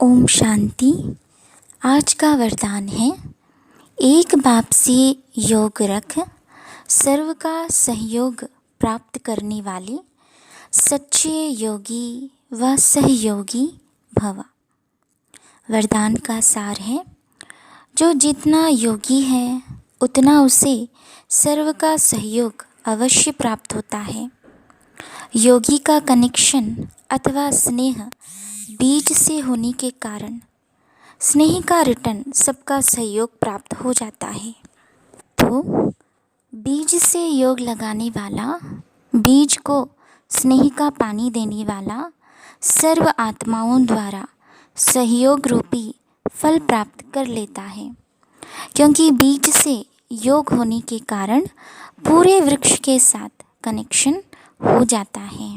ओम शांति। आज का वरदान है, एक बाप से योग रख, सर्व का सहयोग प्राप्त करने वाले सच्चे योगी व सहयोगी भव। वरदान का सार है, जो जितना योगी है उतना उसे सर्व का सहयोग अवश्य प्राप्त होता है। योगी का कनेक्शन अथवा स्नेह बीज से होने के कारण स्नेह का रिटर्न सबका सहयोग प्राप्त हो जाता है। तो बीज से योग लगाने वाला, बीज को स्नेह का पानी देने वाला सर्व आत्माओं द्वारा सहयोग रूपी फल प्राप्त कर लेता है, क्योंकि बीज से योग होने के कारण पूरे वृक्ष के साथ कनेक्शन हो जाता है।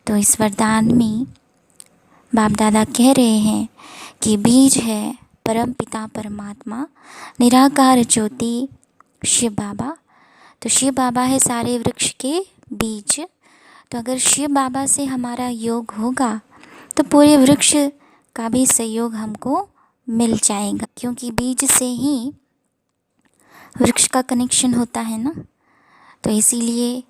तो इस वरदान में बाप दादा कह रहे हैं कि बीज है परम पिता परमात्मा, निराकार ज्योति शिव बाबा। तो शिव बाबा है सारे वृक्ष के बीज। तो अगर शिव बाबा से हमारा योग होगा तो पूरे वृक्ष का भी सहयोग हमको मिल जाएगा, क्योंकि बीज से ही वृक्ष का कनेक्शन होता है ना। तो इसीलिए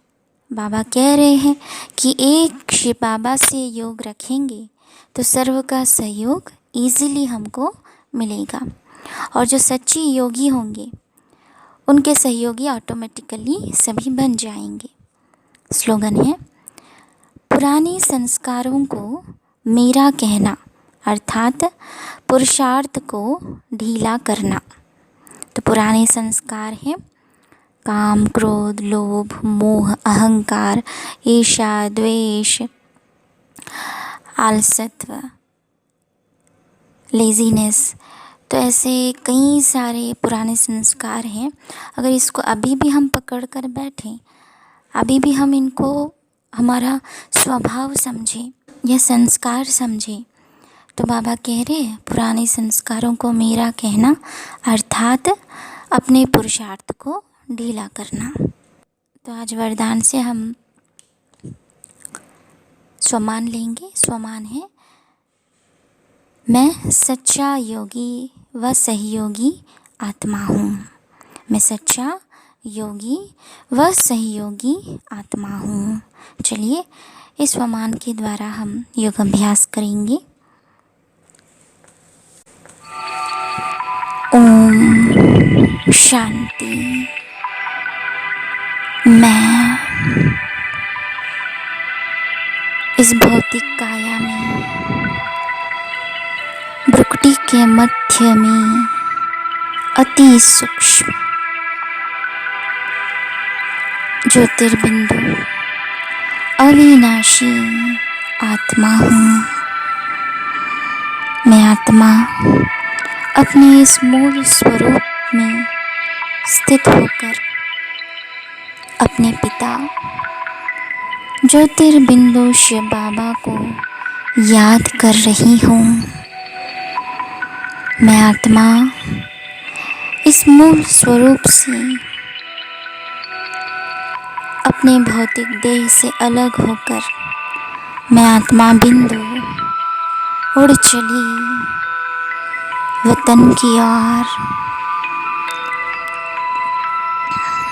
बाबा कह रहे हैं कि एक शिव बाबा से योग रखेंगे तो सर्व का सहयोग ईज़िली हमको मिलेगा, और जो सच्चे योगी होंगे उनके सहयोगी ऑटोमेटिकली सभी बन जाएंगे। स्लोगन है, पुराने संस्कारों को मेरा कहना अर्थात पुरुषार्थ को ढीला करना। तो पुराने संस्कार हैं काम, क्रोध, लोभ, मोह, अहंकार, ईर्ष्या, द्वेष, आलसत्व, लेज़ीनेस। तो ऐसे कई सारे पुराने संस्कार हैं। अगर इसको अभी भी हम पकड़ कर बैठें, अभी भी हम इनको हमारा स्वभाव समझें या संस्कार समझें, तो बाबा कह रहे हैं पुराने संस्कारों को मेरा कहना अर्थात अपने पुरुषार्थ को ढीला करना। तो आज वरदान से हम स्वमान लेंगे। स्वमान है, मैं सच्चा योगी व सहयोगी आत्मा हूँ। मैं सच्चा योगी व सहयोगी आत्मा हूँ। चलिए इस स्वमान के द्वारा हम योग अभ्यास करेंगे। ओम शांति। मैं इस भौतिक काया में भ्रुकुटी के मध्य में अति सूक्ष्म ज्योतिर्बिंदु अविनाशी आत्मा हूँ। मैं आत्मा अपने इस मूल स्वरूप में स्थित होकर अपने पिता ज्योतिर्बिंदु शिव बाबा को याद कर रही हूँ। मैं आत्मा इस मूल स्वरूप से अपने भौतिक देह से अलग होकर मैं आत्मा बिंदु उड़ चली वतन की ओर।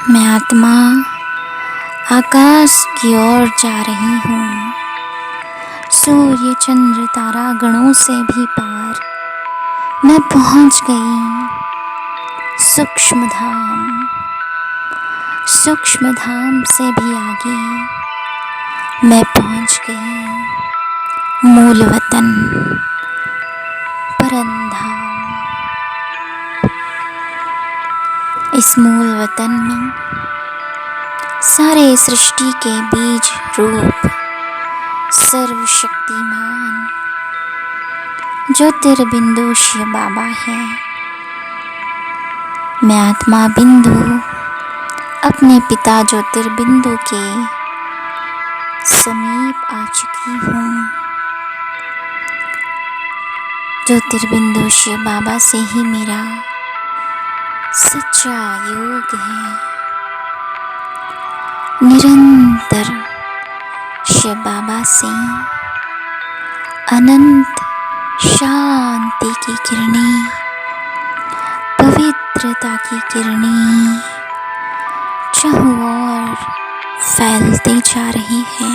मैं आत्मा आकाश की ओर जा रही हूँ। सूर्य चंद्र तारा गणों से भी पार मैं पहुँच गई। सूक्ष्म धाम से भी आगे मैं पहुँच गई। मूल वतन परंधाम। इस मूल वतन में सारे सृष्टि के बीज रूप सर्वशक्तिमान ज्योतिर्बिंदु शिव बाबा है। मैं आत्मा बिंदु अपने पिता ज्योतिर्बिंदु के समीप आ चुकी हूँ। ज्योतिर्बिंदु शिव बाबा से ही मेरा सच्चा योग है। निरंतर शिव बाबा से अनंत शांति की किरणें, पवित्रता की किरणें चारों ओर फैलते जा रही है,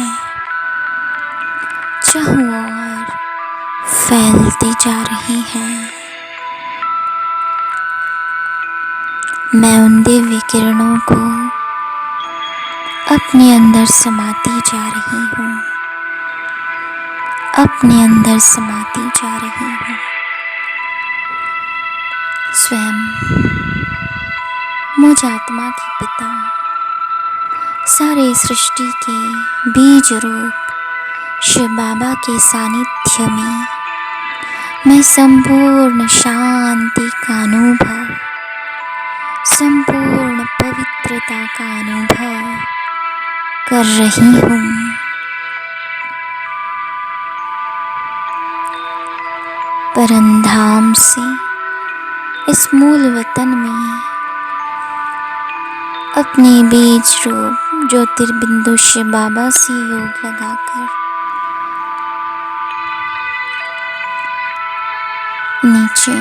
चारों ओर फैलते जा रही है। मैं उन दिव्य किरणों को अपने अंदर समाती जा रही हूँ, अपने अंदर समाती जा रही हूँ। स्वयं मुझ आत्मा के पिता, सारे सृष्टि के बीज रूप शिव बाबा के सानिध्य में मैं संपूर्ण शांति का अनुभव, संपूर्ण पवित्रता का अनुभव कर रही हूँ। परमधाम से इस मूल वतन में अपने बीज रूप ज्योतिर्बिंदु शिव बाबा से योग लगाकर नीचे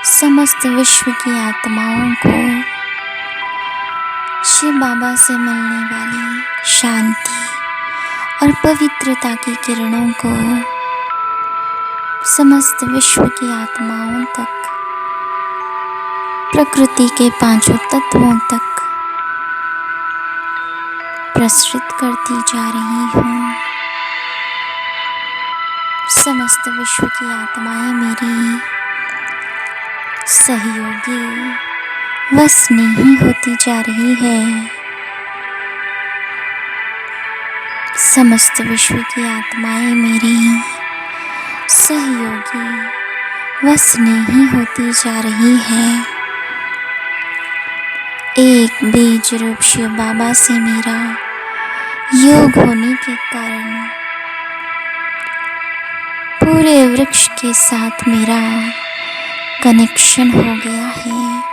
समस्त विश्व की आत्माओं को शिव बाबा से मिलने वाली शांति और पवित्रता की किरणों को समस्त विश्व की आत्माओं तक, प्रकृति के पांचों तत्वों तक प्रसरित करती जा रही हूँ। समस्त विश्व की आत्माएं मेरी सहयोगी व स्नेही होती जा रही है। समस्त विश्व की आत्माएं मेरी सहयोगी व स्नेही होती जा रही है। एक बीज रूप शिव बाबा से मेरा योग होने के कारण पूरे वृक्ष के साथ मेरा कनेक्शन हो गया है।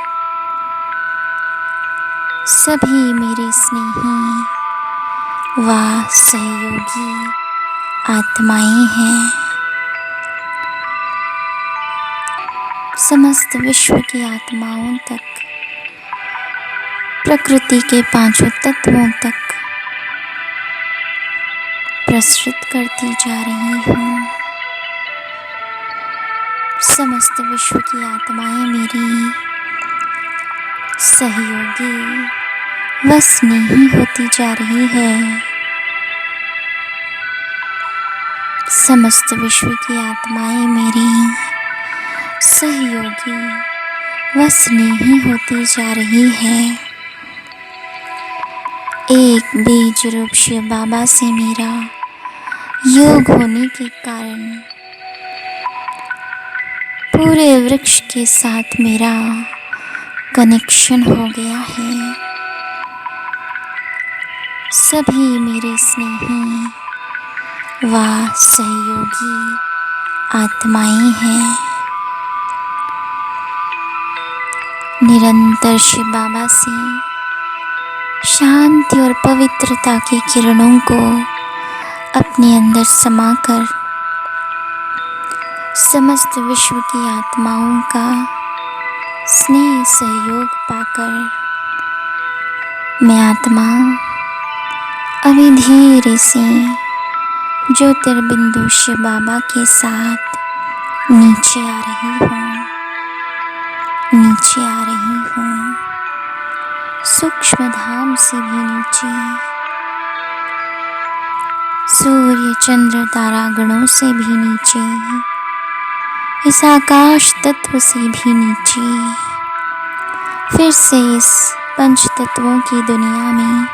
सभी मेरे स्नेही व सहयोगी आत्माएं हैं। समस्त विश्व की आत्माओं तक, प्रकृति के पांचों तत्वों तक प्रसरित करती जा रही हूँ। समस्त विश्व की आत्माएं मेरी सहयोगी व स्नेही होती जा रही है। समस्त विश्व की आत्माएं मेरी सहयोगी व स्नेही होती जा रही है। एक बीज रूप शिव बाबा से मेरा योग होने के कारण पूरे वृक्ष के साथ मेरा कनेक्शन हो गया है। सभी मेरे स्नेही व सहयोगी आत्माएं हैं। निरंतर शिव बाबा से शांति और पवित्रता की किरणों को अपने अंदर समाकर समस्त विश्व की आत्माओं का स्नेह सहयोग पाकर मैं आत्मा अभी धीरे से ज्योतिर्बिंदु शिव बाबा के साथ नीचे आ रही हूँ, नीचे आ रही हूँ, सूक्ष्म धाम से भी नीचे, सूर्य चंद्र तारागणों से भी नीचे, इस आकाश तत्व से भी नीचे, फिर से इस पंच तत्वों की दुनिया में,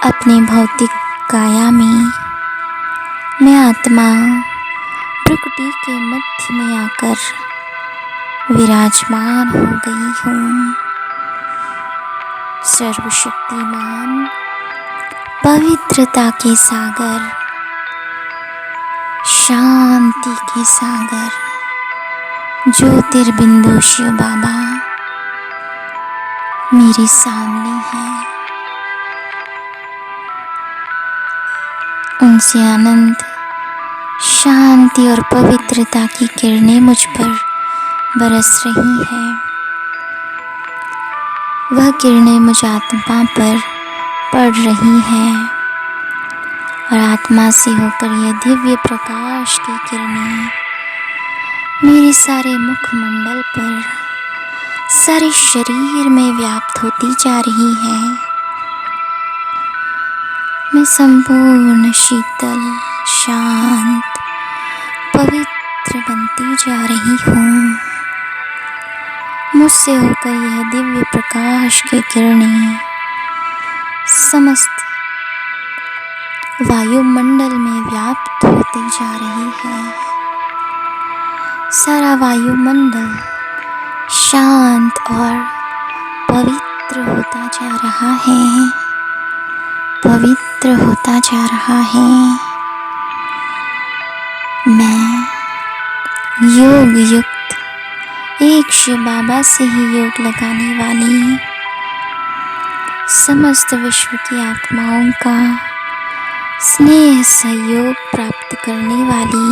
अपने भौतिक काया में मैं आत्मा प्रकृति के मध्य में आकर विराजमान हो गई हूँ। सर्वशक्तिमान पवित्रता के सागर, शांति के सागर ज्योतिर्बिंदु शिव बाबा मेरे सामने है। उनसे आनंद शांति और पवित्रता की किरणें मुझ पर बरस रही हैं। वह किरणें मुझ आत्मा पर पड़ रही हैं और आत्मा से होकर यह दिव्य प्रकाश की किरणें मेरे सारे मुखमंडल पर, सारे शरीर में व्याप्त होती जा रही है। मैं संपूर्ण शीतल, शांत, पवित्र बनती जा रही हूँ। मुझसे होकर यह दिव्य प्रकाश की किरणें समस्त वायुमंडल में व्याप्त होती जा रही है। सारा वायुमंडल शांत और पवित्र होता जा रहा है, पवित्र होता जा रहा है। मैं योग युक्त एक शिव बाबा से ही योग लगाने वाली समस्त विश्व की आत्माओं का स्नेह सहयोग प्राप्त करने वाली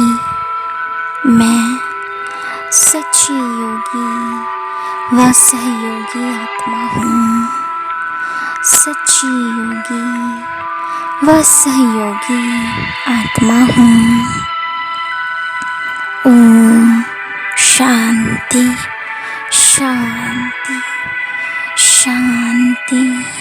मैं सच्ची योगी व सहयोगी आत्मा हूँ। सच्ची योगी व सहयोगी आत्मा हूँ। ओम शांति शांति शांति।